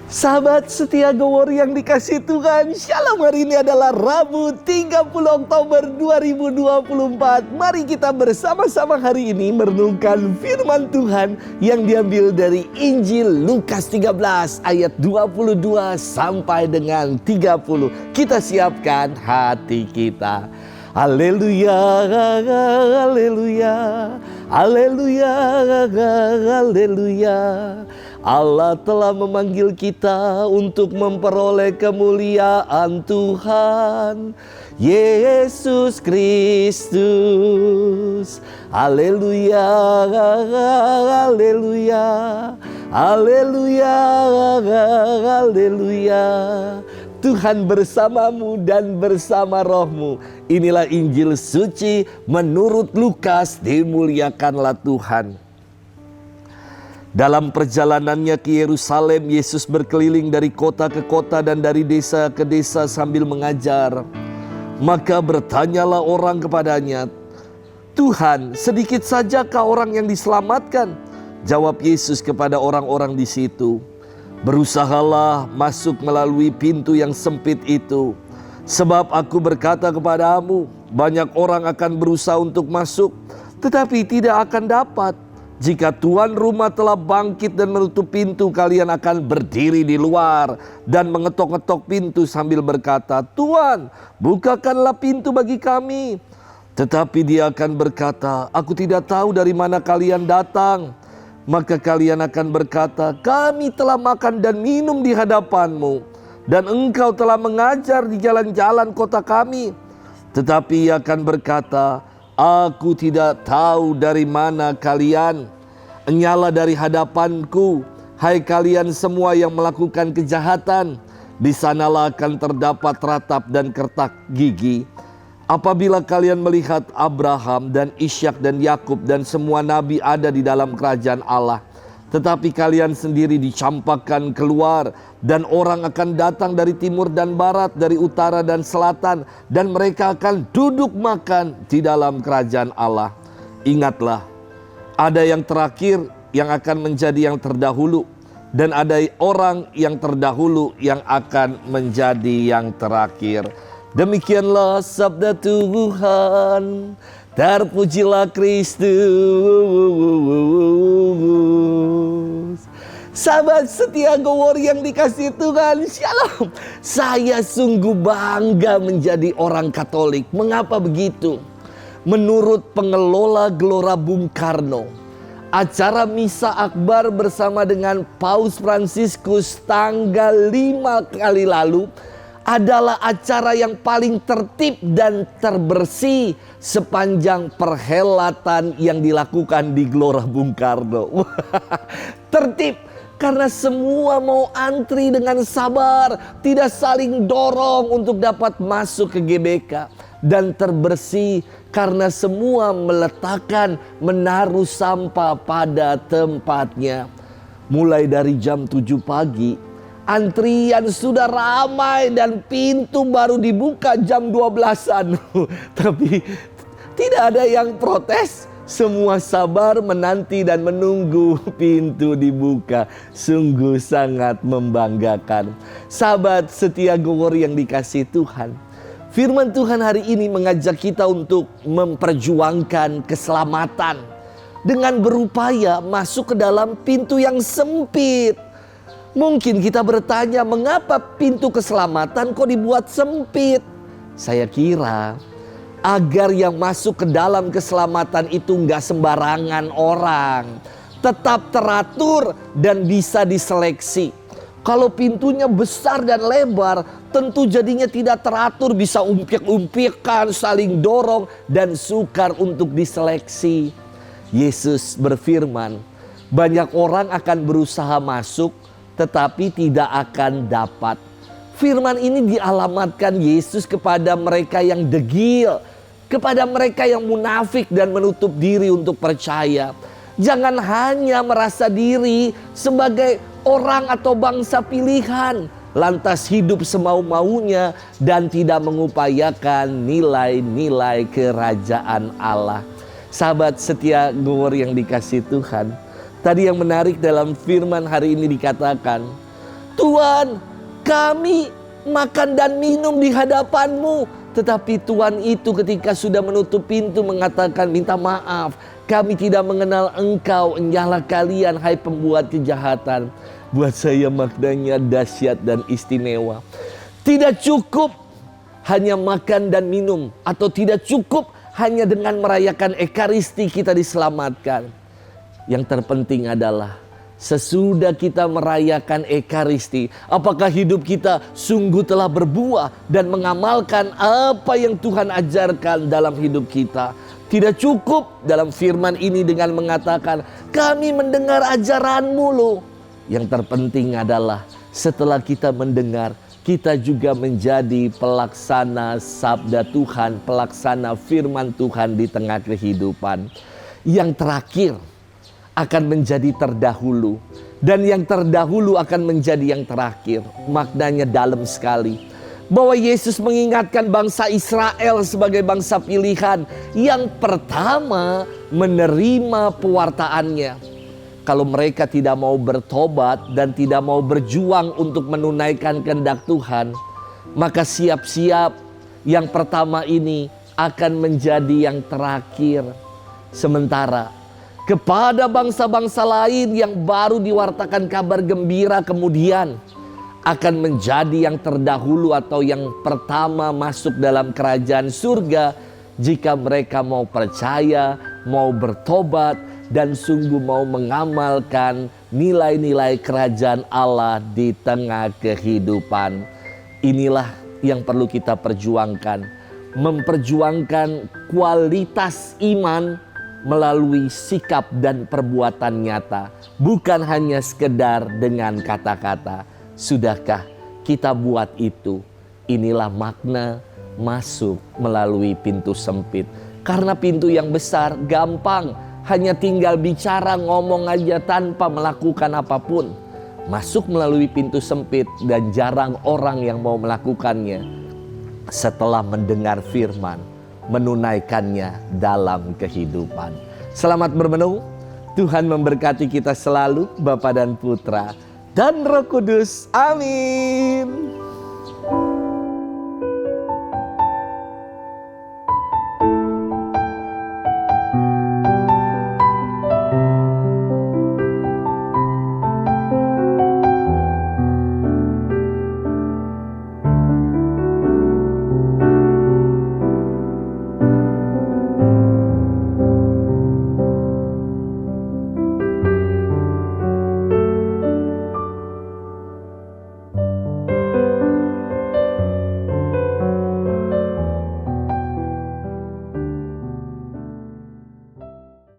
Sahabat setia Gowor yang dikasih Tuhan, Shalom. Hari ini adalah Rabu 30 Oktober 2024. Mari kita bersama-sama hari ini merenungkan firman Tuhan yang diambil dari Injil Lukas 13 ayat 22 sampai dengan 30. Kita siapkan hati kita. Haleluya, haleluya, haleluya, haleluya. Allah telah memanggil kita untuk memperoleh kemuliaan Tuhan Yesus Kristus. Haleluya, haleluya, haleluya, haleluya. Tuhan bersamamu dan bersama rohmu. Inilah Injil suci menurut Lukas. Dimuliakanlah Tuhan. Dalam perjalanannya ke Yerusalem, Yesus berkeliling dari kota ke kota dan dari desa ke desa sambil mengajar. Maka bertanyalah orang kepadanya, "Tuhan, sedikit sajakah orang yang diselamatkan?" Jawab Yesus kepada orang-orang di situ, "Berusahalah masuk melalui pintu yang sempit itu. Sebab aku berkata kepadamu, banyak orang akan berusaha untuk masuk, tetapi tidak akan dapat. Jika tuan rumah telah bangkit dan menutup pintu, kalian akan berdiri di luar dan mengetok-ngetok pintu sambil berkata, 'Tuan, bukakanlah pintu bagi kami.' Tetapi dia akan berkata, 'Aku tidak tahu dari mana kalian datang.' Maka kalian akan berkata, 'Kami telah makan dan minum di hadapanmu, dan engkau telah mengajar di jalan-jalan kota kami.' Tetapi ia akan berkata, 'Aku tidak tahu dari mana kalian. Enyala dari hadapanku, hai kalian semua yang melakukan kejahatan. Di sanalah akan terdapat ratap dan kertak gigi. Apabila kalian melihat Abraham dan Ishak dan Yakub dan semua nabi ada di dalam kerajaan Allah, tetapi kalian sendiri dicampakkan keluar, dan orang akan datang dari timur dan barat, dari utara dan selatan, dan mereka akan duduk makan di dalam kerajaan Allah. Ingatlah, ada yang terakhir yang akan menjadi yang terdahulu, dan ada orang yang terdahulu yang akan menjadi yang terakhir." Demikianlah sabda Tuhan. Terpujilah Kristus. Sahabat setia Gowor yang dikasih Tuhan, Shalom. Saya sungguh bangga menjadi orang Katolik. Mengapa begitu? Menurut pengelola Gelora Bung Karno, acara Misa Akbar bersama dengan Paus Fransiskus tanggal 5 kali lalu adalah acara yang paling tertib dan terbersih sepanjang perhelatan yang dilakukan di Gelora Bung Karno. Tertib karena semua mau antri dengan sabar, tidak saling dorong untuk dapat masuk ke GBK. Dan terbersih karena semua meletakkan, menaruh sampah pada tempatnya. Mulai dari jam 7 pagi, antrian sudah ramai dan pintu baru dibuka jam 12-an. Tapi tidak ada yang protes. Semua sabar menanti dan menunggu pintu dibuka. Sungguh sangat membanggakan. Sahabat setia Gowor yang dikasih Tuhan, firman Tuhan hari ini mengajak kita untuk memperjuangkan keselamatan dengan berupaya masuk ke dalam pintu yang sempit. Mungkin kita bertanya, mengapa pintu keselamatan kok dibuat sempit? Saya kira agar yang masuk ke dalam keselamatan itu enggak sembarangan orang. Tetap teratur dan bisa diseleksi. Kalau pintunya besar dan lebar, tentu jadinya tidak teratur, bisa umpik-umpikan, saling dorong, dan sukar untuk diseleksi. Yesus berfirman, banyak orang akan berusaha masuk, tetapi tidak akan dapat. Firman ini dialamatkan Yesus kepada mereka yang degil, kepada mereka yang munafik dan menutup diri untuk percaya. Jangan hanya merasa diri sebagai orang atau bangsa pilihan, lantas hidup semau-maunya dan tidak mengupayakan nilai-nilai kerajaan Allah. Sahabat setia Gowor yang dikasih Tuhan, tadi yang menarik dalam firman hari ini dikatakan, Tuhan, kami makan dan minum di hadapan-Mu. Tetapi Tuhan itu ketika sudah menutup pintu mengatakan, minta maaf, kami tidak mengenal Engkau, Enyalah kalian hai pembuat kejahatan. Buat saya maknanya dahsyat dan istimewa. Tidak cukup hanya makan dan minum, atau tidak cukup hanya dengan merayakan Ekaristi kita diselamatkan. Yang terpenting adalah sesudah kita merayakan Ekaristi, apakah hidup kita sungguh telah berbuah dan mengamalkan apa yang Tuhan ajarkan dalam hidup kita. Tidak cukup dalam firman ini dengan mengatakan, kami mendengar ajaran-Mu loh. Yang terpenting adalah setelah kita mendengar, kita juga menjadi pelaksana sabda Tuhan, pelaksana firman Tuhan di tengah kehidupan. Yang terakhir akan menjadi terdahulu, dan yang terdahulu akan menjadi yang terakhir. Maknanya dalam sekali, bahwa Yesus mengingatkan bangsa Israel sebagai bangsa pilihan yang pertama menerima pewartaannya. Kalau mereka tidak mau bertobat dan tidak mau berjuang untuk menunaikan kehendak Tuhan, maka siap-siap yang pertama ini akan menjadi yang terakhir. Sementara kepada bangsa-bangsa lain yang baru diwartakan kabar gembira kemudian akan menjadi yang terdahulu atau yang pertama masuk dalam kerajaan surga jika mereka mau percaya, mau bertobat, dan sungguh mau mengamalkan nilai-nilai kerajaan Allah di tengah kehidupan. Inilah yang perlu kita perjuangkan. Memperjuangkan kualitas iman melalui sikap dan perbuatan nyata. Bukan hanya sekedar dengan kata-kata. Sudahkah kita buat itu? Inilah makna masuk melalui pintu sempit. Karena pintu yang besar gampang. Hanya tinggal bicara, ngomong aja tanpa melakukan apapun. Masuk melalui pintu sempit dan jarang orang yang mau melakukannya. Setelah mendengar firman, menunaikannya dalam kehidupan. Selamat bermenung. Tuhan memberkati kita selalu, Bapa dan Putra dan Roh Kudus. Amin.